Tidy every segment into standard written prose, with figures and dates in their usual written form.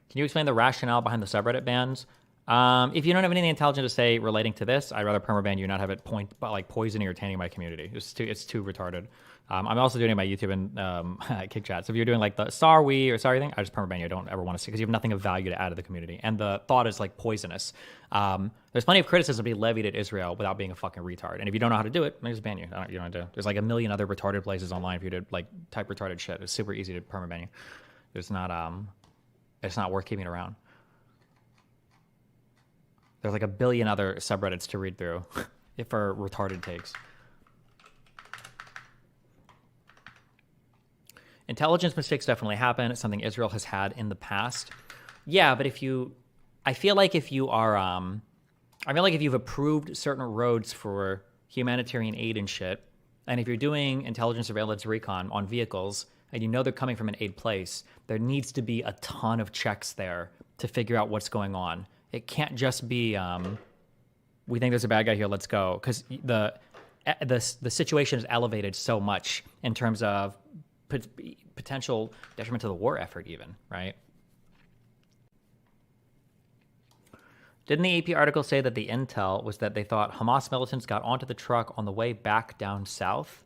Can you explain the rationale behind the subreddit bans? If you don't have anything intelligent to say relating to this, I'd rather permaban you, not have it poisoning or tainting my community. It's too retarded. I'm also doing it on my YouTube and kick chat. So if you're doing like the sorry thing, I just permaban you. I don't ever want to see because you have nothing of value to add to the community. And the thought is like poisonous. There's plenty of criticism to be levied at Israel without being a fucking retard. And if you don't know how to do it, I just ban you. You don't have to. There's like a million other retarded places online for you to like type retarded shit. It's super easy to permaban you. It's not worth keeping around. There's like a billion other subreddits to read through for retarded takes. Intelligence mistakes definitely happen. It's something Israel has had in the past. Yeah, but I feel like if you've approved certain roads for humanitarian aid and shit, and if you're doing intelligence surveillance recon on vehicles, and you know they're coming from an aid place, there needs to be a ton of checks there to figure out what's going on. It can't just be, we think there's a bad guy here, let's go. Because the situation is elevated so much in terms of potential detriment to the war effort even, right? Didn't the AP article say that the intel was that they thought Hamas militants got onto the truck on the way back down south?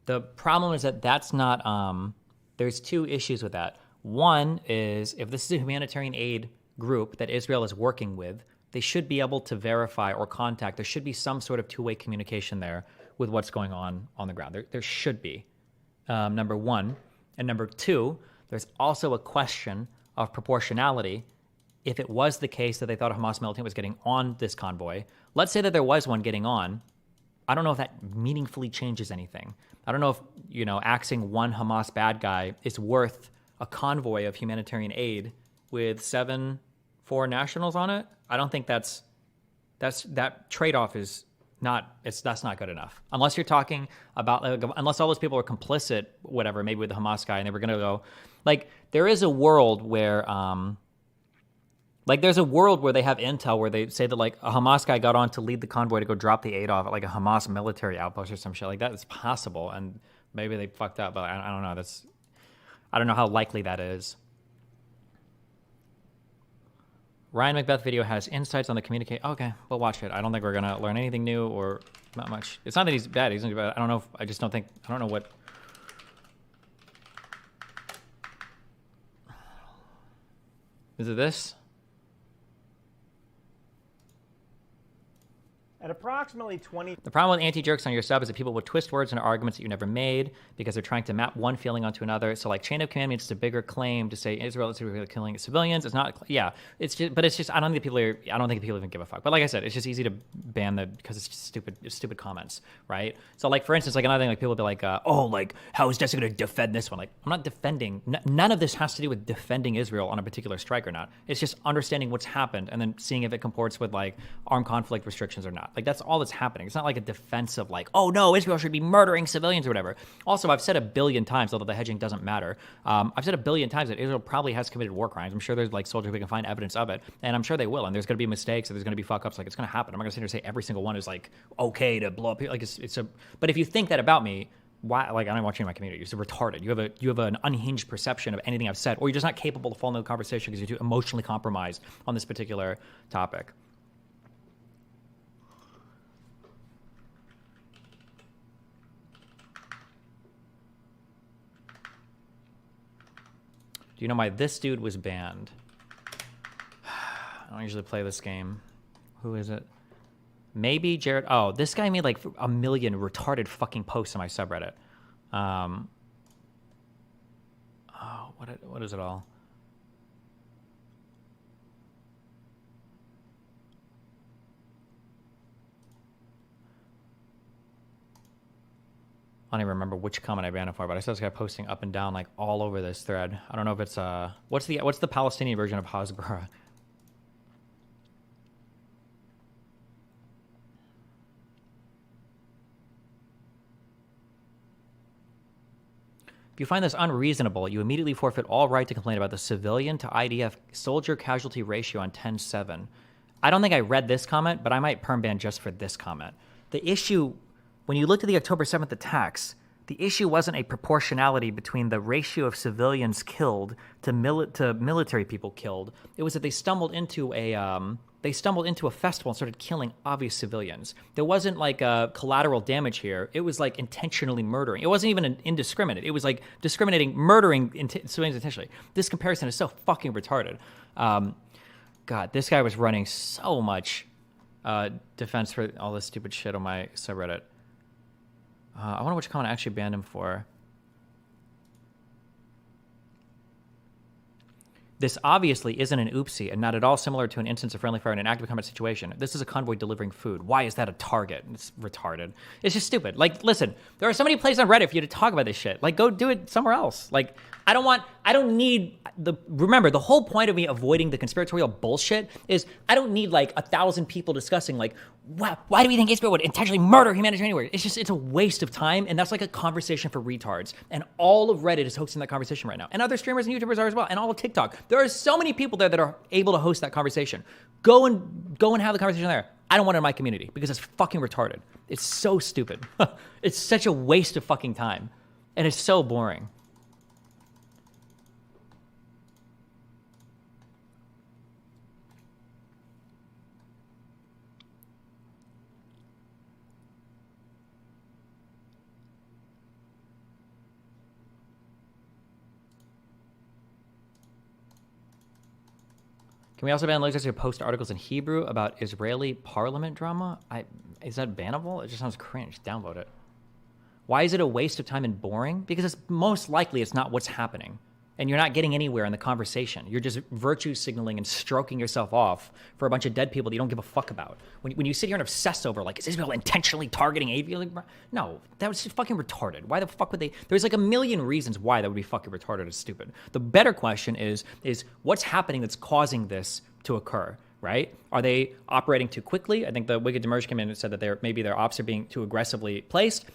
The problem is that that's not, there's two issues with that. One is if this is a humanitarian aid group that Israel is working with, they should be able to verify or contact. There should be some sort of two-way communication there with what's going on the ground. There should be, number one. And number two, there's also a question of proportionality. If it was the case that they thought a Hamas militant was getting on this convoy, let's say that there was one getting on, I don't know if that meaningfully changes anything. I don't know if, axing one Hamas bad guy is worth a convoy of humanitarian aid with 7 foreign nationals on it. I don't think that trade-off is that's not good enough. Unless you're talking about, unless all those people are complicit, whatever, maybe with the Hamas guy, and they were going to go, there is a world where, there's a world where they have intel where they say that, a Hamas guy got on to lead the convoy to go drop the aid off at, a Hamas military outpost or some shit like that. It's possible, and maybe they fucked up, but I don't know. I don't know how likely that is. Ryan Macbeth video has insights on the communicate. Okay, we'll watch it. I don't think we're gonna learn anything new or not much. It's not that he's bad. He's not bad. I don't know. I don't know what. Is it this? At approximately 20... The problem with anti-jerks on your sub is that people will twist words into arguments that you never made because they're trying to map one feeling onto another. So chain of command means it's a bigger claim to say Israel is killing civilians. It's not, it's just, I don't think people even give a fuck. But like I said, it's just easy to ban because it's just stupid comments, right? So for instance, another thing, people will be like, how is Jessica going to defend this one? I'm not defending, none of this has to do with defending Israel on a particular strike or not. It's just understanding what's happened and then seeing if it comports with armed conflict restrictions or not. That's all that's happening. It's not like a defense of oh no, Israel should be murdering civilians or whatever. Also, I've said a billion times, although the hedging doesn't matter, I've said a billion times that Israel probably has committed war crimes. I'm sure there's soldiers who can find evidence of it, and I'm sure they will, and there's going to be mistakes, and there's going to be fuck-ups, it's going to happen. I'm not going to sit here and say every single one is okay to blow up, but if you think that about me, why, I don't watch you in my community. You're retarded. You have an unhinged perception of anything I've said, or you're just not capable of following the conversation because you're too emotionally compromised on this particular topic. Do you know why this dude was banned? I don't usually play this game. Who is it? Maybe Jared. Oh, this guy made a million retarded fucking posts on my subreddit. What is it all? I don't even remember which comment I banned it for, but I saw this guy posting up and down all over this thread. I don't know if it's what's the Palestinian version of Hasbara? If you find this unreasonable, you immediately forfeit all right to complain about the civilian to IDF soldier casualty ratio on 10-7. I don't think I read this comment, but I might perm ban just for this comment. The issue, when you look at the October 7th attacks, The issue wasn't a proportionality between the ratio of civilians killed to military people killed. It was that they stumbled into a festival and started killing obvious civilians. There wasn't like a collateral damage here. It was like intentionally murdering. It wasn't even an indiscriminate. It was like murdering civilians intentionally. This comparison is so fucking retarded. God, this guy was running so much defense for all this stupid shit on my subreddit. I wonder which comment I actually banned him for. This obviously isn't an oopsie and not at all similar to an instance of friendly fire in an active combat situation. This is a convoy delivering food. Why is that a target? It's retarded. It's just stupid. Like, listen, there are so many places on Reddit for you to talk about this shit. Like, go do it somewhere else. Like, remember, the whole point of me avoiding the conspiratorial bullshit is I don't need like 1,000 people discussing like, why do we think Israel would intentionally murder humanitarian anywhere? It's a waste of time, and that's like a conversation for retards. And all of Reddit is hosting that conversation right now. And other streamers and YouTubers are as well, and all of TikTok. There are so many people there that are able to host that conversation. Go and have the conversation there. I don't want it in my community because it's fucking retarded. It's so stupid. It's such a waste of fucking time. And it's so boring. Can we also ban lasers who post articles in Hebrew about Israeli parliament drama? Is that bannable? It just sounds cringe. Download it. Why is it a waste of time and boring? Because it's most likely it's not what's happening. And you're not getting anywhere in the conversation. You're just virtue signaling and stroking yourself off for a bunch of dead people that you don't give a fuck about. When you sit here and obsess over, like, is Israel intentionally targeting aviation? No, that was just fucking retarded. Why the fuck would they? There's like a million reasons why that would be fucking retarded and stupid. The better question is what's happening that's causing this to occur? Right? Are they operating too quickly? I think the Wicked Demerge came in and said that maybe their ops are being too aggressively placed.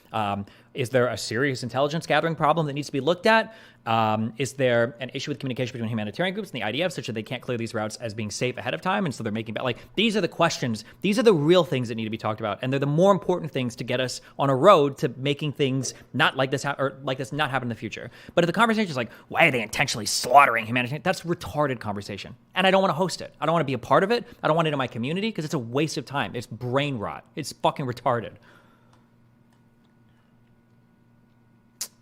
Is there a serious intelligence gathering problem that needs to be looked at? Is there an issue with communication between humanitarian groups and the IDF such that they can't clear these routes as being safe ahead of time? And so they're making, like, these are the questions. These are the real things that need to be talked about. And they're the more important things to get us on a road to making things not like this, or like this not happen in the future. But if the conversation is like, why are they intentionally slaughtering humanitarian? That's retarded conversation. And I don't want to host it. I don't want to be a part of it. I don't want it in my community because it's a waste of time. It's brain rot. It's fucking retarded.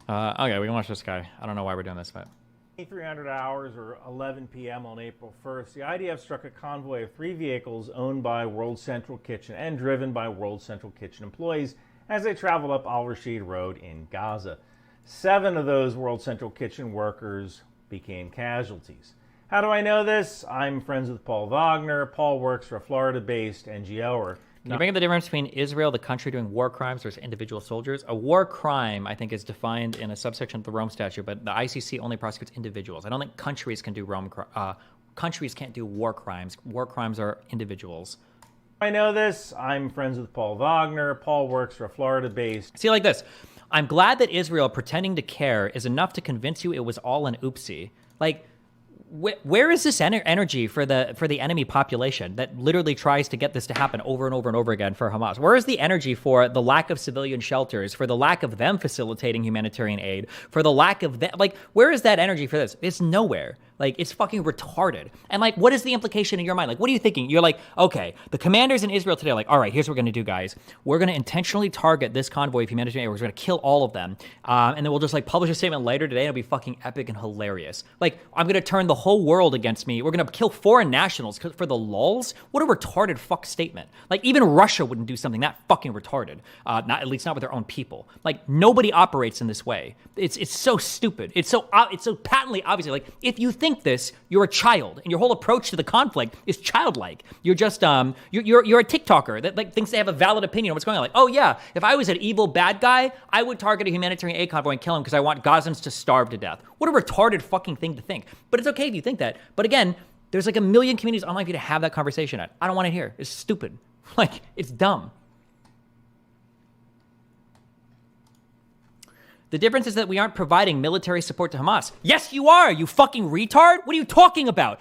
Okay, we can watch this guy. I don't know why we're doing this, but 300 hours or 11 p.m. on April 1st, the IDF struck a convoy of 3 vehicles owned by World Central Kitchen and driven by World Central Kitchen employees as they traveled up Al-Rashid Road in Gaza. 7 of those World Central Kitchen workers became casualties. How do I know this? I'm friends with Paul Wagner. Paul works for a Florida-based NGO. Can you bring up the difference between Israel, the country, doing war crimes versus individual soldiers? A war crime, I think, is defined in a subsection of the Rome Statute, but the ICC only prosecutes individuals. I don't think countries can do countries can't do war crimes. War crimes are individuals. I know this. I'm friends with Paul Wagner. Paul works for a Florida-based. See, like this. I'm glad that Israel pretending to care is enough to convince you it was all an oopsie. Like, where is this energy for the enemy population that literally tries to get this to happen over and over and over again for Hamas? Where is the energy for the lack of civilian shelters, for the lack of them facilitating humanitarian aid, for the lack of that? Like, where is that energy for this? It's nowhere. Like, it's fucking retarded. And, like, what is the implication in your mind? Like, what are you thinking? You're like, okay, the commanders in Israel today are like, all right, here's what we're going to do, guys. We're going to intentionally target this convoy of humanitarian aid. We're going to kill all of them. And then we'll just, like, publish a statement later today. And it'll be fucking epic and hilarious. Like, I'm going to turn the whole world against me. We're going to kill foreign nationals for the lulz. What a retarded fuck statement. Like, even Russia wouldn't do something that fucking retarded. At least not with their own people. Like, nobody operates in this way. It's so stupid. It's so patently obviously, like, if you think this, you're a child, and your whole approach to the conflict is childlike. You're just you're a TikToker that, like, thinks they have a valid opinion on what's going on. Like, oh yeah, if I was an evil bad guy, I would target a humanitarian aid convoy and kill him because I want Gazans to starve to death. What a retarded fucking thing to think. But it's okay if you think that. But again, there's like a million communities online for you to have that conversation at. I don't want to hear. It's stupid. Like, it's dumb. The difference is that we aren't providing military support to Hamas. Yes, you are, you fucking retard. What are you talking about?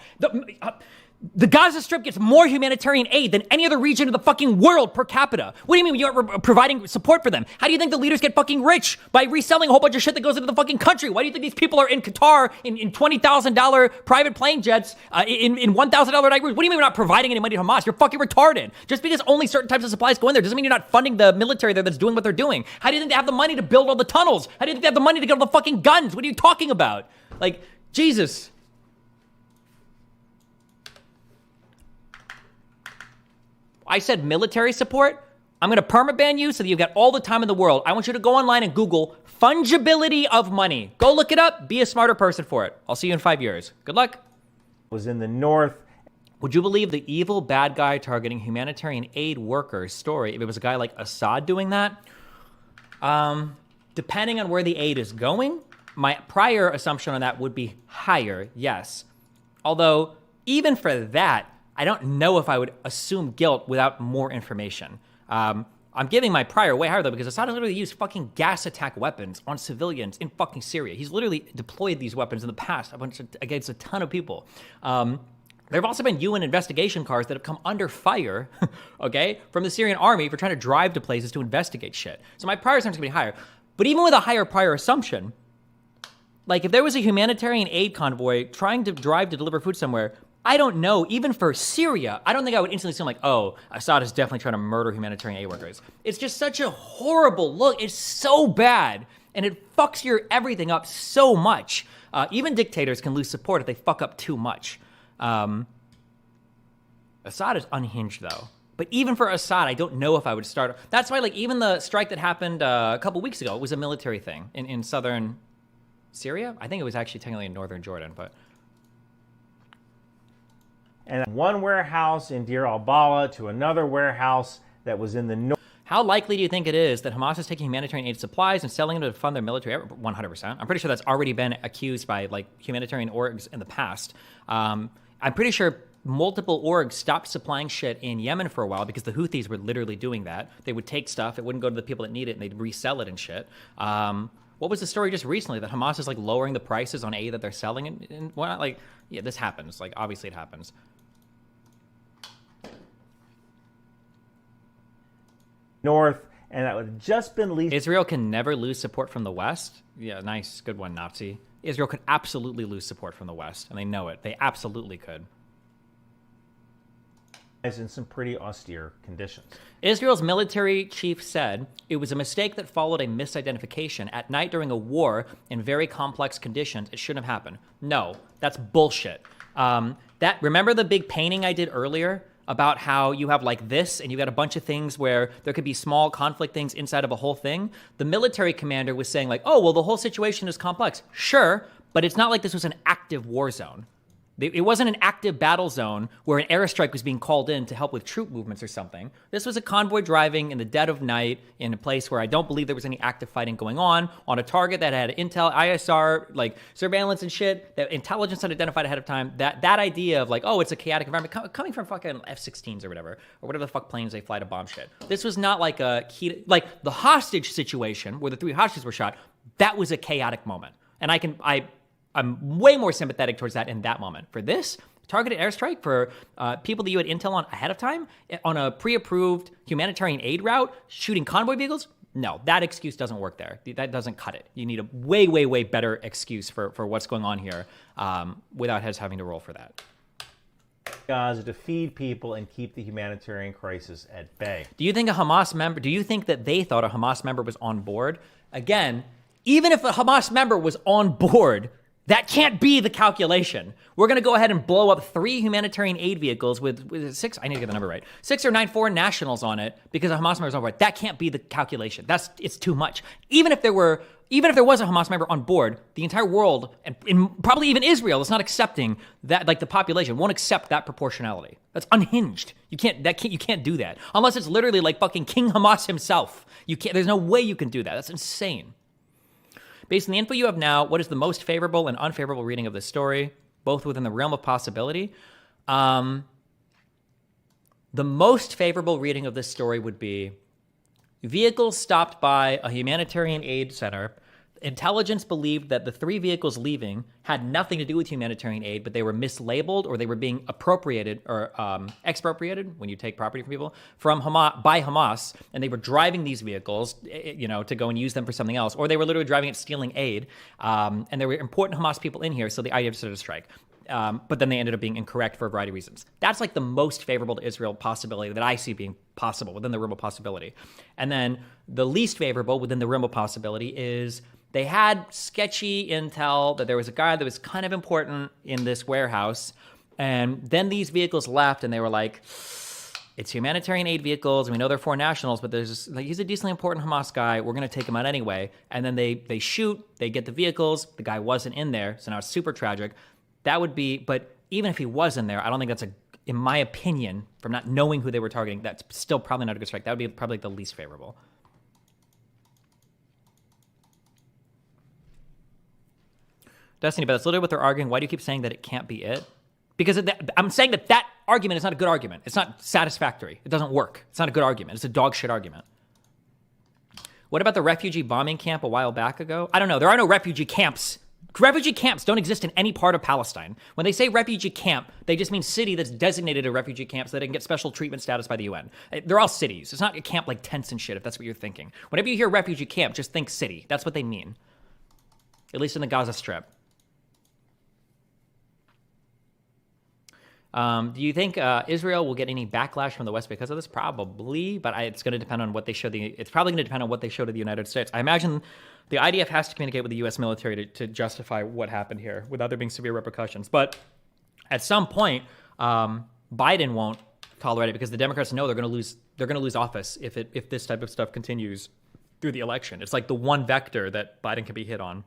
The Gaza Strip gets more humanitarian aid than any other region of the fucking world per capita. What do you mean you're providing support for them? How do you think the leaders get fucking rich? By reselling a whole bunch of shit that goes into the fucking country. Why do you think these people are in Qatar in $20,000 private plane jets in $1,000 night rooms? What do you mean we're not providing any money to Hamas? You're fucking retarded. Just because only certain types of supplies go in there doesn't mean you're not funding the military there that's doing what they're doing. How do you think they have the money to build all the tunnels? How do you think they have the money to get all the fucking guns? What are you talking about? Like, Jesus. I said military support. I'm going to permaban you so that you've got all the time in the world. I want you to go online and Google fungibility of money. Go look it up. Be a smarter person for it. I'll see you in 5 years. Good luck. Was in the north. Would you believe the evil bad guy targeting humanitarian aid workers story if it was a guy like Assad doing that? Depending on where the aid is going, my prior assumption on that would be higher, yes. Although, even for that, I don't know if I would assume guilt without more information. I'm giving my prior way higher, though, because Assad has literally used fucking gas attack weapons on civilians in fucking Syria. He's literally deployed these weapons in the past against a ton of people. There have also been UN investigation cars that have come under fire, okay, from the Syrian army for trying to drive to places to investigate shit. So my prior assumption is going to be higher. But even with a higher prior assumption, like if there was a humanitarian aid convoy trying to drive to deliver food somewhere, I don't know, even for Syria, I don't think I would instantly assume like, oh, Assad is definitely trying to murder humanitarian aid workers. It's just such a horrible look. It's so bad, and it fucks your everything up so much. Even dictators can lose support if they fuck up too much. Assad is unhinged, though. But even for Assad, I don't know if I would start. That's why, like, even the strike that happened a couple weeks ago was a military thing in southern Syria. I think it was actually technically in northern Jordan, but... And one warehouse in Deir al-Balah to another warehouse that was in the north. How likely do you think it is that Hamas is taking humanitarian aid supplies and selling them to fund their military? 100%. I'm pretty sure that's already been accused by like humanitarian orgs in the past. I'm pretty sure multiple orgs stopped supplying shit in Yemen for a while because the Houthis were literally doing that. They would take stuff, it wouldn't go to the people that need it, and they'd resell it and shit. What was the story just recently that Hamas is like lowering the prices on aid that they're selling? And well, like, yeah, this happens. Like, obviously it happens. North, and that would have just been leased. Israel can never lose support from the West. Yeah, nice. Good one, Nazi. Israel could absolutely lose support from the West, and they know it. They absolutely could. In some pretty austere conditions. Israel's military chief said it was a mistake that followed a misidentification at night during a war in very complex conditions. It shouldn't have happened. No, that's bullshit. Remember the big painting I did earlier about how you have like this and you got a bunch of things where there could be small conflict things inside of a whole thing? The military commander was saying like, oh, well, the whole situation is complex. Sure, but it's not like this was an active war zone. It wasn't an active battle zone where an airstrike was being called in to help with troop movements or something. This was a convoy driving in the dead of night in a place where I don't believe there was any active fighting going on a target that had intel, ISR, like surveillance and shit, that intelligence had identified ahead of time. That idea of like, oh, it's a chaotic environment coming from fucking F-16s or whatever the fuck planes they fly to bomb shit. This was not like like the hostage situation where the 3 hostages were shot. That was a chaotic moment. And I'm way more sympathetic towards that in that moment. For this, targeted airstrike for people that you had intel on ahead of time, on a pre-approved humanitarian aid route, shooting convoy vehicles, no, that excuse doesn't work there. That doesn't cut it. You need a way, way, way better excuse for what's going on here without us having to roll for that. Gaza to feed people and keep the humanitarian crisis at bay. Do you think that they thought a Hamas member was on board? Again, even if a Hamas member was on board, that can't be the calculation. We're going to go ahead and blow up 3 humanitarian aid vehicles with 6, I need to get the number right, 6 or 9 foreign nationals on it because a Hamas member is on board. That can't be the calculation. It's too much. Even if there was a Hamas member on board, the entire world, and probably even Israel, is not accepting that, like the population won't accept that proportionality. That's unhinged. You can't do that. Unless it's literally like fucking King Hamas himself. There's no way you can do that. That's insane. Based on the info you have now, what is the most favorable and unfavorable reading of this story, both within the realm of possibility? The most favorable reading of this story would be vehicles stopped by a humanitarian aid center Intelligence believed that the 3 vehicles leaving had nothing to do with humanitarian aid, but they were mislabeled or they were being appropriated or expropriated when you take property from people from Hamas by Hamas, and they were driving these vehicles, to go and use them for something else, or they were literally driving it stealing aid. And there were important Hamas people in here, so the IDF started a strike. But then they ended up being incorrect for a variety of reasons. That's like the most favorable to Israel possibility that I see being possible within the realm of possibility. And then the least favorable within the realm of possibility is they had sketchy intel that there was a guy that was kind of important in this warehouse. And then these vehicles left and they were like, it's humanitarian aid vehicles and we know they're foreign nationals, but he's a decently important Hamas guy. We're going to take him out anyway. And then they shoot, they get the vehicles. The guy wasn't in there. So now it's super tragic. That would be, but even if he was in there, I don't think that's in my opinion, from not knowing who they were targeting, that's still probably not a good strike. That would be probably the least favorable. Destiny, but that's literally what they're arguing. Why do you keep saying that it can't be it? Because I'm saying that argument is not a good argument. It's not satisfactory. It doesn't work. It's not a good argument. It's a dog shit argument. What about the refugee bombing camp a while back ago? I don't know. There are no refugee camps. Refugee camps don't exist in any part of Palestine. When they say refugee camp, they just mean city that's designated a refugee camp so that it can get special treatment status by the UN. They're all cities. It's not a camp like tents and shit, if that's what you're thinking. Whenever you hear refugee camp, just think city. That's what they mean. At least in the Gaza Strip. Do you think Israel will get any backlash from the West because of this? Probably, but it's going to depend on what they show. It's probably going to depend on what they show to the United States. I imagine the IDF has to communicate with the U.S. military to justify what happened here without there being severe repercussions. But at some point, Biden won't tolerate it because the Democrats know they're going to lose. They're going to lose office if this type of stuff continues through the election. It's like the one vector that Biden can be hit on.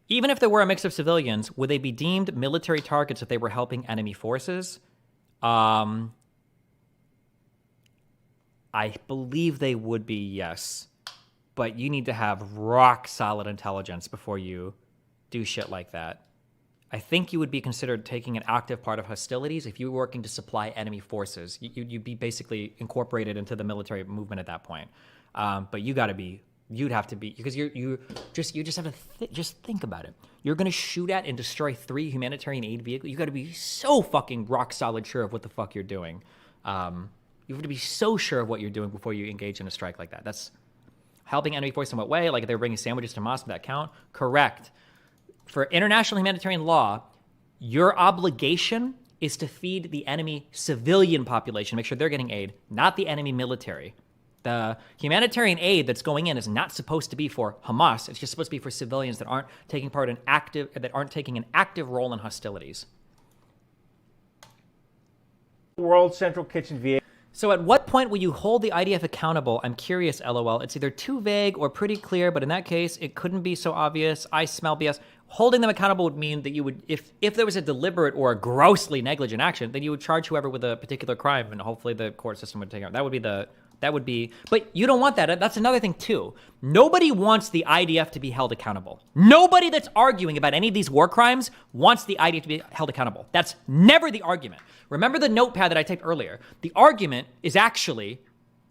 Even if there were a mix of civilians, would they be deemed military targets if they were helping enemy forces? I believe they would be, yes. But you need to have rock solid intelligence before you do shit like that. I think you would be considered taking an active part of hostilities if you were working to supply enemy forces. You'd be basically incorporated into the military movement at that point. But you'd have to be, because you just have to just think about it. You're going to shoot at and destroy 3 humanitarian aid vehicles. You got to be so fucking rock solid sure of what the fuck you're doing. You have to be so sure of what you're doing before you engage in a strike like that. That's helping enemy force in what way? Like if they were bringing sandwiches to mosque, would that count? Correct. For international humanitarian law, your obligation is to feed the enemy civilian population, make sure they're getting aid, not the enemy military. The humanitarian aid that's going in is not supposed to be for Hamas. It's just supposed to be for civilians that aren't taking an active role in hostilities. World Central Kitchen VA. So at what point will you hold the IDF accountable? I'm curious, LOL. It's either too vague or pretty clear, but in that case, it couldn't be so obvious. I smell BS. Holding them accountable would mean that you would, if there was a deliberate or a grossly negligent action, then you would charge whoever with a particular crime, and hopefully the court system would take it. That would be, but you don't want that. That's another thing too. Nobody wants the IDF to be held accountable. Nobody that's arguing about any of these war crimes wants the IDF to be held accountable. That's never the argument. Remember the notepad that I typed earlier? The argument is actually,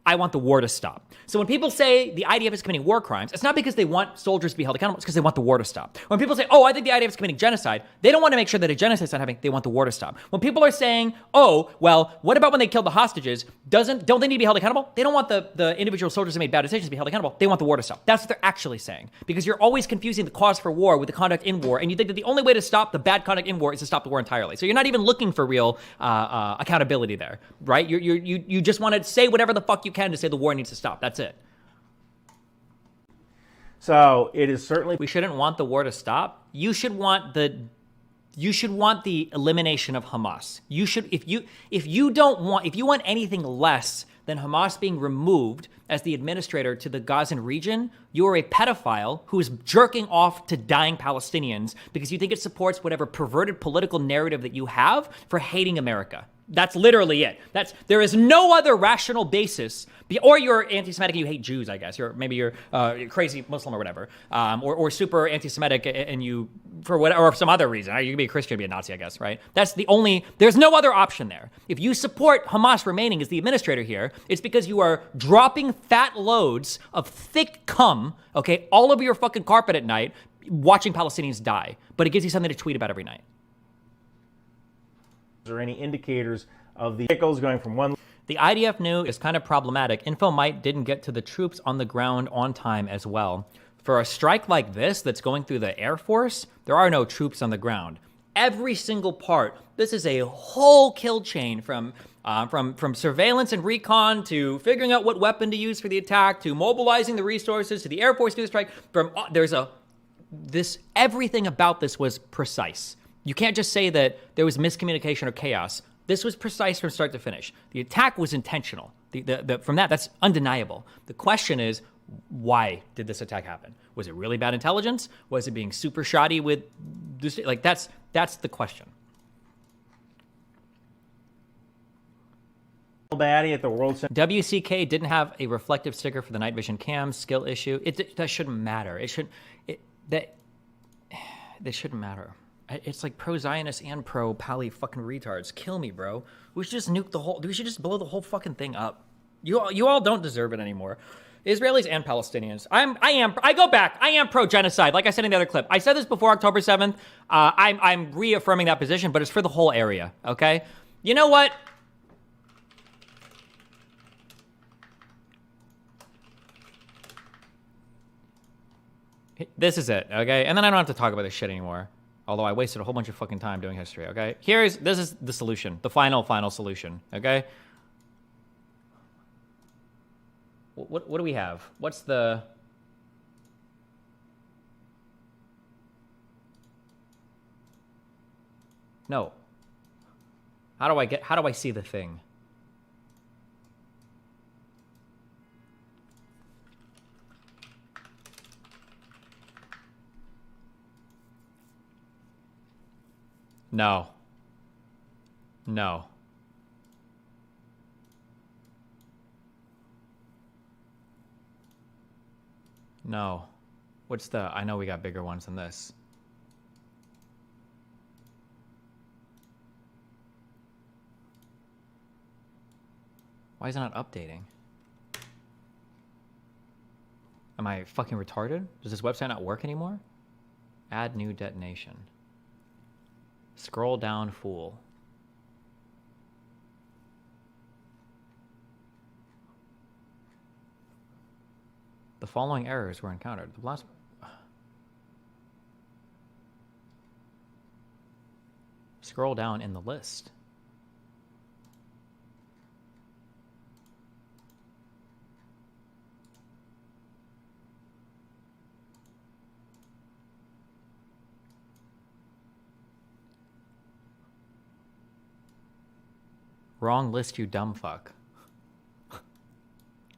I want the war to stop. So when people say the IDF is committing war crimes, it's not because they want soldiers to be held accountable, it's because they want the war to stop. When people say, oh, I think the IDF is committing genocide, they don't want to make sure that a genocide is not happening, they want the war to stop. When people are saying, oh, well, what about when they killed the hostages? Don't they need to be held accountable? They don't want the individual soldiers that made bad decisions to be held accountable. They want the war to stop. That's what they're actually saying. Because you're always confusing the cause for war with the conduct in war, and you think that the only way to stop the bad conduct in war is to stop the war entirely. So you're not even looking for real accountability there, right? You just want to say whatever the fuck you can to say the war needs to stop. That's it. So it is certainly, we shouldn't want the war to stop. You should want the elimination of Hamas. You should, if you want anything less than Hamas being removed as the administrator to the Gazan region, you are a pedophile who is jerking off to dying Palestinians because you think it supports whatever perverted political narrative that you have for hating America. That's literally it. There is no other rational basis. Or you're anti-Semitic and you hate Jews, I guess. Maybe you're crazy Muslim or whatever. Or super anti-Semitic and you for whatever, or some other reason. You can be a Christian, be a Nazi, I guess, right? That's the only, there's no other option there. If you support Hamas remaining as the administrator here, it's because you are dropping fat loads of thick cum, okay, all over your fucking carpet at night, watching Palestinians die. But it gives you something to tweet about every night. Is there any indicators of the vehicles going from one? The IDF knew is kind of problematic. Infomite didn't get to the troops on the ground on time as well. For a strike like this that's going through the Air Force, there are no troops on the ground. Every single part, this is a whole kill chain from surveillance and recon to figuring out what weapon to use for the attack to mobilizing the resources to the Air Force to do the strike. Everything about this was precise. You can't just say that there was miscommunication or chaos. This was precise from start to finish. The attack was intentional. From that's undeniable. The question is, why did this attack happen? Was it really bad intelligence? Was it being super shoddy with this? Like, that's the question. Baddie at the World Center. WCK didn't have a reflective sticker for the night vision cam skill issue. That shouldn't matter. That shouldn't matter. It's like pro-Zionist and pro-Pally fucking retards. Kill me, bro. We should just nuke the whole... We should just blow the whole fucking thing up. You all don't deserve it anymore. Israelis and Palestinians. I go back. I am pro-genocide. Like I said in the other clip. I said this before October 7th. I'm reaffirming that position, but it's for the whole area, okay? You know what? This is it, okay? And then I don't have to talk about this shit anymore. Although I wasted a whole bunch of fucking time doing history, okay? This is the solution. The final solution, okay? What do we have? What's the... No. How do I see the thing? No. No. No. What's the... I know we got bigger ones than this. Why is it not updating? Am I fucking retarded? Does this website not work anymore? Add new detonation. Scroll down, fool. The following errors were encountered. The last... Scroll down in the list. Wrong list, you dumb fuck.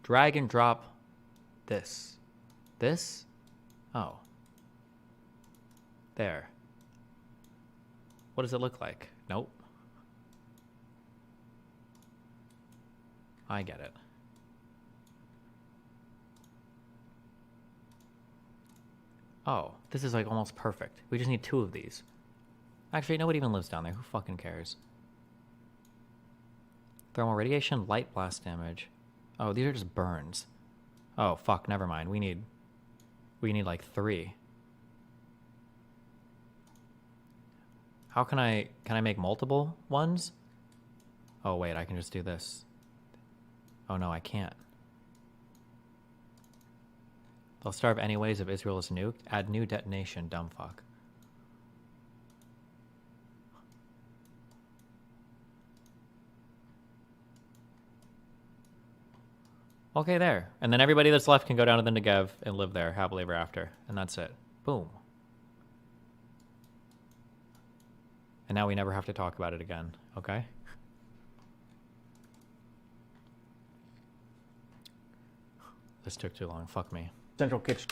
Drag and drop this. This? Oh. There. What does it look like? Nope. I get it. Oh, this is like almost perfect. We just need 2 of these. Actually, nobody even lives down there. Who fucking cares? Thermal radiation, light blast damage. Oh, these are just burns. Oh, fuck, never mind. We need like 3. How can I make multiple ones? Oh, wait, I can just do this. Oh, no, I can't. They'll starve anyways if Israel is nuked. Add new detonation, dumb fuck. Okay, there. And then everybody that's left can go down to the Negev and live there happily ever after. And that's it. Boom. And now we never have to talk about it again, okay? This took too long. Fuck me. Central kitchen.